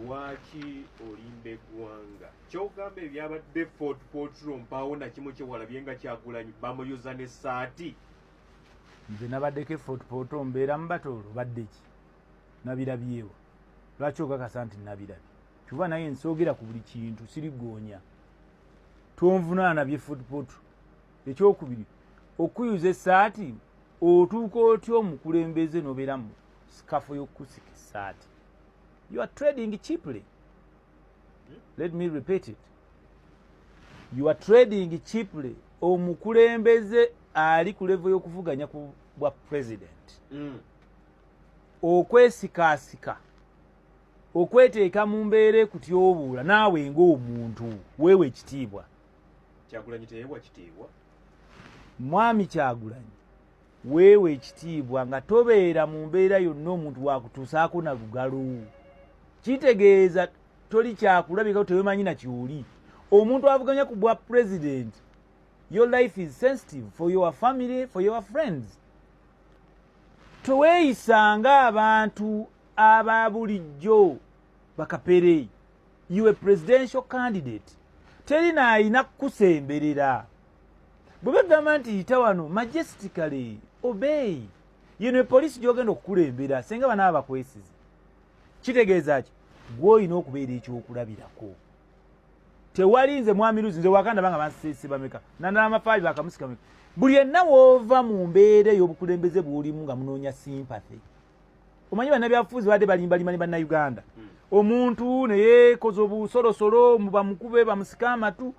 lwaki olimba eggwanga kyogamba ebyabadde Fort Portal mpaawo nakimu kyewalabye nga Kyagulanyi bamuyuza n'essaati nze nabaddeko Fort Portal mbeera mu Batoolo badde ki nabirabyewo lwaki okakasa nti nabirabye kyuva naye nsoogera ku buli kintu sirigoonya tonvunaana bye Fort Portal ekyokubiri okuyuza essaati otuuka otya omukulembeze nobeera mu sikafu y'okusika essaati you are trading cheaply. Let me repeat it. You are trading cheaply. Omukulembeze ali ku level y'okuvuganya ku bwa president. Okwesikasika. Okweteeka mu mbeera ekutyobuula naawe ng'omuntu weewe ekitiibwa. Kyagulanyi teyeebwa kitiibwa. Mwami Kyagulanyi weewe ekitiibwa nga tobeera mu mbeera yonna omuntu wakutuusaako na lugalo. Kitegeeza toli kyakulabika tewemanyi na kyoli. Omuntu avuganya ku bwa president, your life is sensitive for your family, for your friends. Toweeyisanga abantu aba bulijjo bakapere. You a presidential candidate. Teri naayina kukusemberera. Bwe bagamba nti yita wano majestically obey. Yeno police gy'ogenda okukulembera senga banaaba bakwesize. Kitegeeza ki gw'olina okubeera ekyokulabirako. Tewali nze mwami Luzi nze wakanda banga bansese bameka nandala amafaali bakamusika meka buli yenna w'ova mu mbeera ey'obukulembeze bw'olimu nga munoonya sympathy. Omanyi bannabyabufuzi badde balimbalimba ne bannayuganda. Omuntu ne yeekoza obusolosolo bamukube bamusika amatu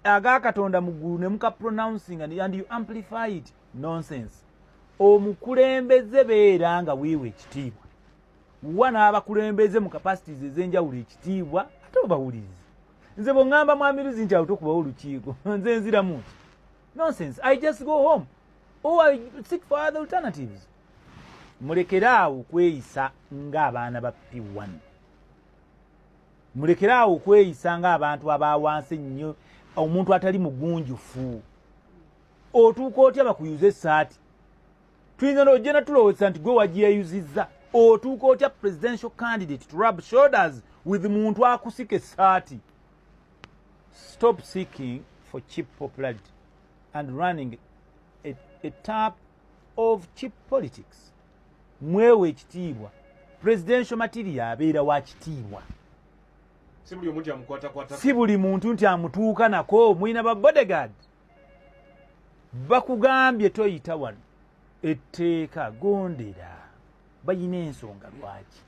aga Katonda mu ggulu ne muka pronouncing and you amplify it. Nonsense. Omukulembeze beera nga weewe ekitiibwa. Wana abakulembeze mu capacities ez'enjawulo ekitiibwa ate obawuliriza. Nze bw'ŋŋamba mwami Luzi nti awo tokubawo olukiiko nze nziramu nti nonsense, I just go home or I seek for other alternatives. Mulekeraawo okweyisa ng'abaana ba P1. Mulekeraawo okweyisa ng'abantu abawansi ennyo, omuntu atali mugunjufu. Otuuka otya bakuyuza essaati. Tuyinza n'ojja natulowooza nti gwe wagiyeyuzizza. Otuuka otya presidential candidate to rub shoulders with muntu akusika essaati. Stop seeking for cheap popularity and running a tap of cheap politics. Mwewe ekitiibwa. Presidential material abeera wa kitiibwa. Si buli muntu nti amutuuka nako mwina ba bodyguard. Bakugambye toyita wano. Etteeka gondera. Bayina ensonga lwaki.